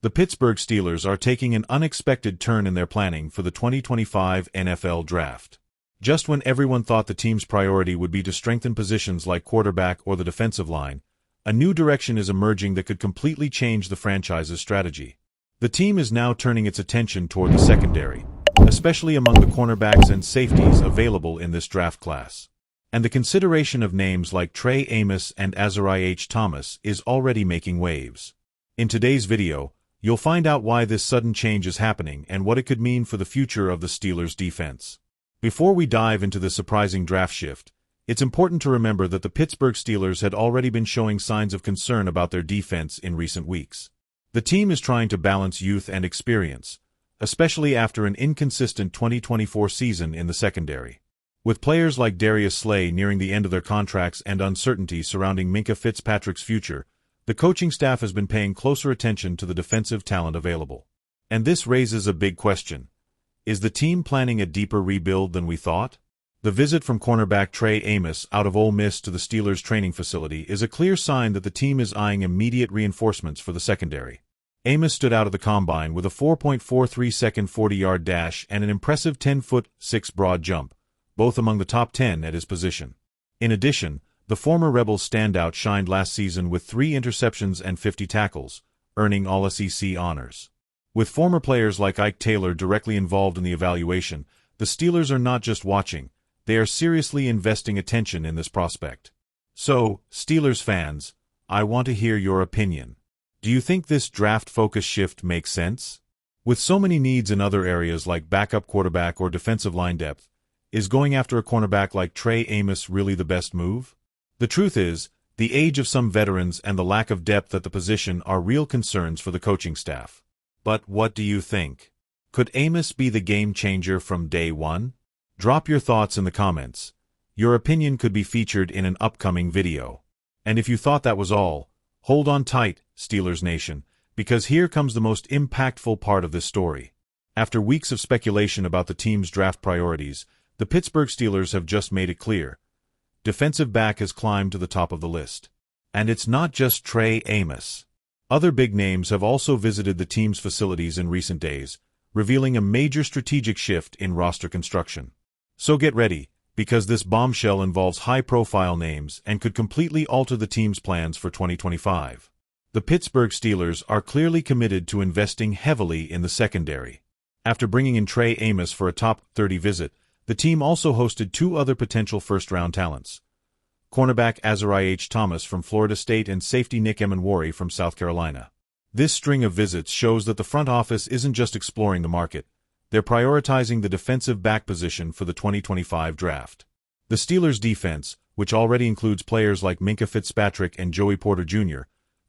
The Pittsburgh Steelers are taking an unexpected turn in their planning for the 2025 NFL Draft. Just when everyone thought the team's priority would be to strengthen positions like quarterback or the defensive line, a new direction is emerging that could completely change the franchise's strategy. The team is now turning its attention toward the secondary, especially among the cornerbacks and safeties available in this draft class. And the consideration of names like Trey Amos and Azareye'h H. Thomas is already making waves. In today's video, you'll find out why this sudden change is happening and what it could mean for the future of the Steelers' defense. Before we dive into the surprising draft shift, it's important to remember that the Pittsburgh Steelers had already been showing signs of concern about their defense in recent weeks. The team is trying to balance youth and experience, especially after an inconsistent 2024 season in the secondary. With players like Darius Slay nearing the end of their contracts and uncertainty surrounding Minkah Fitzpatrick's future, the coaching staff has been paying closer attention to the defensive talent available. And this raises a big question. Is the team planning a deeper rebuild than we thought? The visit from cornerback Trey Amos out of Ole Miss to the Steelers' training facility is a clear sign that the team is eyeing immediate reinforcements for the secondary. Amos stood out at the combine with a 4.43-second 40-yard dash and an impressive 10'6" broad jump, both among the top 10 at his position. In addition, the former Rebels standout shined last season with 3 interceptions and 50 tackles, earning All-SEC honors. With former players like Ike Taylor directly involved in the evaluation, the Steelers are not just watching, they are seriously investing attention in this prospect. So, Steelers fans, I want to hear your opinion. Do you think this draft-focused shift makes sense? With so many needs in other areas like backup quarterback or defensive line depth, is going after a cornerback like Trey Amos really the best move? The truth is, the age of some veterans and the lack of depth at the position are real concerns for the coaching staff. But what do you think? Could Amos be the game-changer from day one? Drop your thoughts in the comments. Your opinion could be featured in an upcoming video. And if you thought that was all, hold on tight, Steelers Nation, because here comes the most impactful part of this story. After weeks of speculation about the team's draft priorities, the Pittsburgh Steelers have just made it clear. Defensive back has climbed to the top of the list. And it's not just Trey Amos. Other big names have also visited the team's facilities in recent days, revealing a major strategic shift in roster construction. So get ready, because this bombshell involves high-profile names and could completely alter the team's plans for 2025. The Pittsburgh Steelers are clearly committed to investing heavily in the secondary. After bringing in Trey Amos for a top 30 visit, the team also hosted 2 other potential first-round talents. Cornerback Azareye'h H. Thomas from Florida State and safety Nick Emenwari from South Carolina. This string of visits shows that the front office isn't just exploring the market, they're prioritizing the defensive back position for the 2025 draft. The Steelers' defense, which already includes players like Minkah Fitzpatrick and Joey Porter Jr.,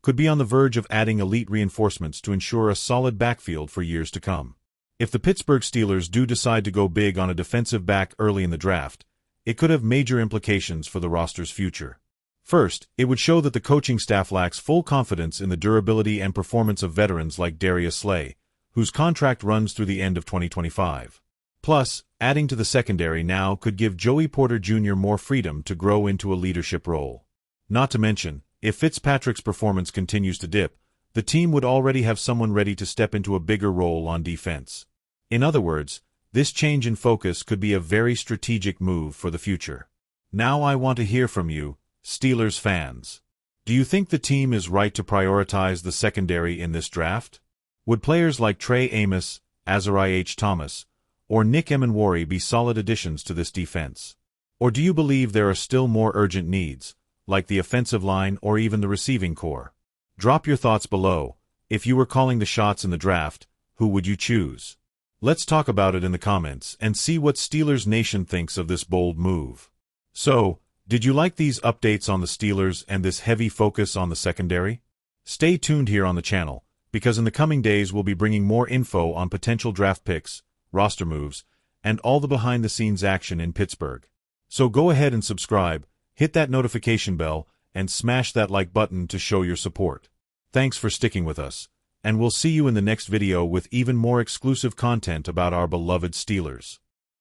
could be on the verge of adding elite reinforcements to ensure a solid backfield for years to come. If the Pittsburgh Steelers do decide to go big on a defensive back early in the draft, it could have major implications for the roster's future. First, it would show that the coaching staff lacks full confidence in the durability and performance of veterans like Darius Slay, whose contract runs through the end of 2025. Plus, adding to the secondary now could give Joey Porter Jr. more freedom to grow into a leadership role. Not to mention, if Fitzpatrick's performance continues to dip, the team would already have someone ready to step into a bigger role on defense. In other words, this change in focus could be a very strategic move for the future. Now I want to hear from you, Steelers fans. Do you think the team is right to prioritize the secondary in this draft? Would players like Trey Amos, Azareye'h H. Thomas, or Nick Emenwari be solid additions to this defense? Or do you believe there are still more urgent needs, like the offensive line or even the receiving core? Drop your thoughts below. If you were calling the shots in the draft, who would you choose? Let's talk about it in the comments and see what Steelers Nation thinks of this bold move. So, did you like these updates on the Steelers and this heavy focus on the secondary? Stay tuned here on the channel, because in the coming days we'll be bringing more info on potential draft picks, roster moves, and all the behind-the-scenes action in Pittsburgh. So go ahead and subscribe, hit that notification bell, and smash that like button to show your support. Thanks for sticking with us. And we'll see you in the next video with even more exclusive content about our beloved Steelers.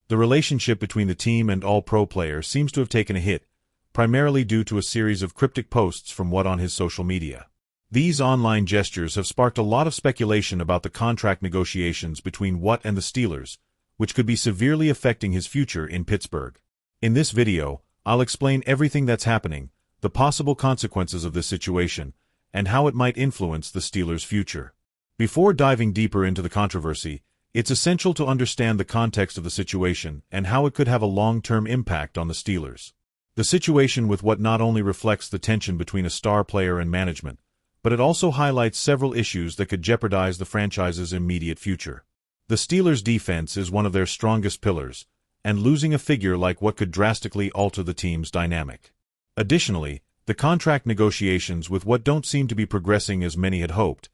The relationship between the team and All-Pro player seems to have taken a hit, primarily due to a series of cryptic posts from Watt on his social media. These online gestures have sparked a lot of speculation about the contract negotiations between Watt and the Steelers, which could be severely affecting his future in Pittsburgh. In this video, I'll explain everything that's happening, the possible consequences of this situation, and how it might influence the Steelers' future. Before diving deeper into the controversy, it's essential to understand the context of the situation and how it could have a long-term impact on the Steelers. The situation with Watt not only reflects the tension between a star player and management, but it also highlights several issues that could jeopardize the franchise's immediate future. The Steelers' defense is one of their strongest pillars, and losing a figure like Watt could drastically alter the team's dynamic. Additionally, the contract negotiations with Watt don't seem to be progressing as many had hoped,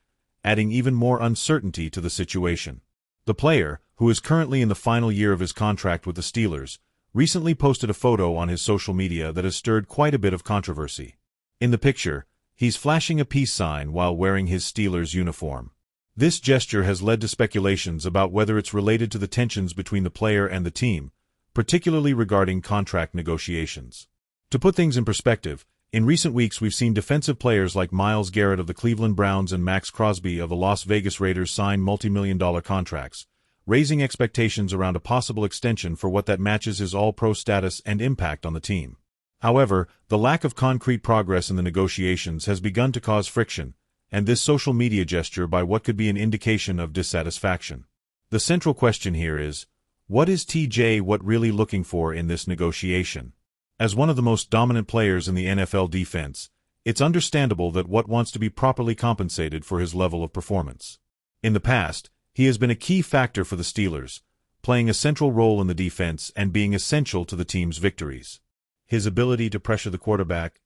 adding even more uncertainty to the situation. The player, who is currently in the final year of his contract with the Steelers, recently posted a photo on his social media that has stirred quite a bit of controversy. In the picture, he's flashing a peace sign while wearing his Steelers uniform. This gesture has led to speculations about whether it's related to the tensions between the player and the team, particularly regarding contract negotiations. To put things in perspective, in recent weeks we've seen defensive players like Myles Garrett of the Cleveland Browns and Maxx Crosby of the Las Vegas Raiders sign multi-million-dollar contracts, raising expectations around a possible extension for what that matches his all-pro status and impact on the team. However, the lack of concrete progress in the negotiations has begun to cause friction, and this social media gesture by Watt could be an indication of dissatisfaction. The central question here is, what is T.J. Watt really looking for in this negotiation? As one of the most dominant players in the NFL defense, it's understandable that Watt wants to be properly compensated for his level of performance. In the past, he has been a key factor for the Steelers, playing a central role in the defense and being essential to the team's victories. His ability to pressure the quarterback,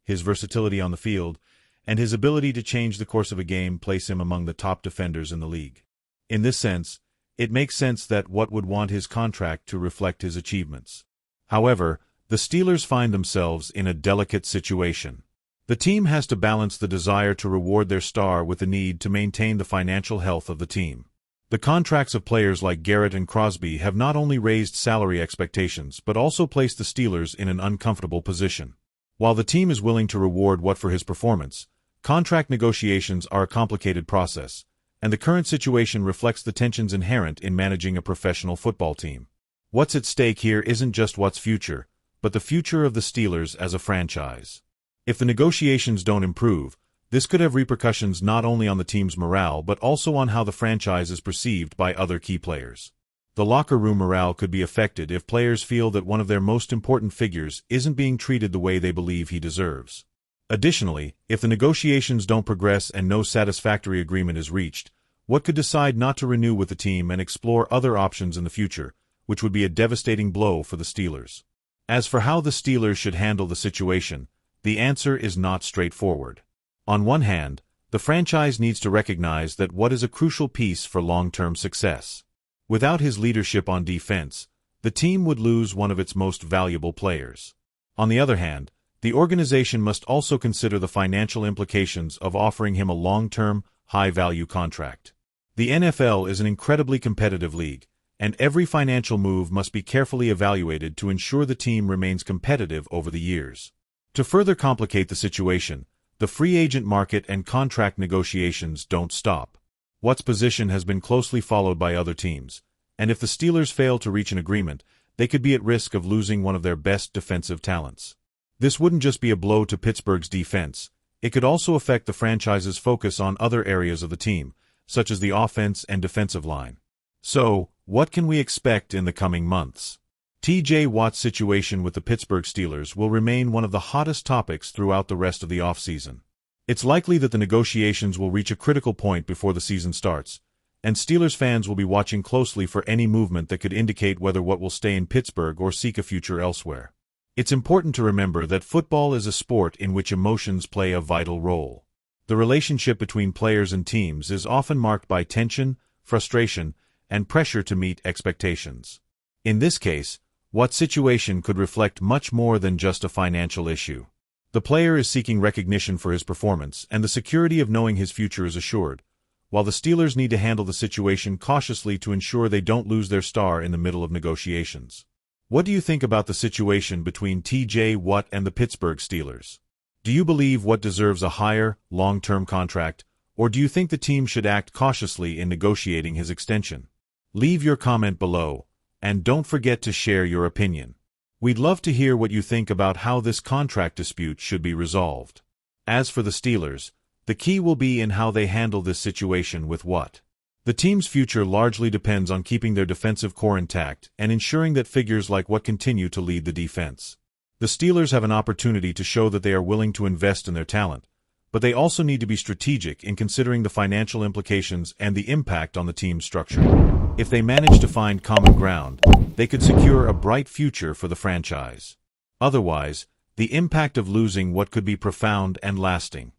his versatility on the field, and his ability to change the course of a game place him among the top defenders in the league. In this sense, it makes sense that Watt would want his contract to reflect his achievements. However, the Steelers find themselves in a delicate situation. The team has to balance the desire to reward their star with the need to maintain the financial health of the team. The contracts of players like Garrett and Crosby have not only raised salary expectations but also placed the Steelers in an uncomfortable position. While the team is willing to reward Watt for his performance, contract negotiations are a complicated process, and the current situation reflects the tensions inherent in managing a professional football team. What's at stake here isn't just Watt's future, but the future of the Steelers as a franchise. If the negotiations don't improve, this could have repercussions not only on the team's morale but also on how the franchise is perceived by other key players. The locker room morale could be affected if players feel that one of their most important figures isn't being treated the way they believe he deserves. Additionally, if the negotiations don't progress and no satisfactory agreement is reached, Watt could decide not to renew with the team and explore other options in the future, which would be a devastating blow for the Steelers. As for how the Steelers should handle the situation, the answer is not straightforward. On one hand, the franchise needs to recognize that Watt is a crucial piece for long-term success. Without his leadership on defense, the team would lose one of its most valuable players. On the other hand, the organization must also consider the financial implications of offering him a long-term, high-value contract. The NFL is an incredibly competitive league, and every financial move must be carefully evaluated to ensure the team remains competitive over the years. To further complicate the situation, the free agent market and contract negotiations don't stop. Watt's position has been closely followed by other teams, and if the Steelers fail to reach an agreement, they could be at risk of losing one of their best defensive talents. This wouldn't just be a blow to Pittsburgh's defense, it could also affect the franchise's focus on other areas of the team, such as the offense and defensive line. So, what can we expect in the coming months? T.J. Watt's situation with the Pittsburgh Steelers will remain one of the hottest topics throughout the rest of the offseason. It's likely that the negotiations will reach a critical point before the season starts, and Steelers fans will be watching closely for any movement that could indicate whether Watt will stay in Pittsburgh or seek a future elsewhere. It's important to remember that football is a sport in which emotions play a vital role. The relationship between players and teams is often marked by tension, frustration, and pressure to meet expectations. In this case, Watt's situation could reflect much more than just a financial issue. The player is seeking recognition for his performance and the security of knowing his future is assured, while the Steelers need to handle the situation cautiously to ensure they don't lose their star in the middle of negotiations. What do you think about the situation between T.J. Watt and the Pittsburgh Steelers? Do you believe Watt deserves a higher, long-term contract, or do you think the team should act cautiously in negotiating his extension? Leave your comment below, and don't forget to share your opinion. We'd love to hear what you think about how this contract dispute should be resolved. As for the Steelers, the key will be in how they handle this situation with Watt. The team's future largely depends on keeping their defensive core intact and ensuring that figures like Watt continue to lead the defense. The Steelers have an opportunity to show that they are willing to invest in their talent, but they also need to be strategic in considering the financial implications and the impact on the team's structure. If they manage to find common ground, they could secure a bright future for the franchise. Otherwise, the impact of losing Watt could be profound and lasting.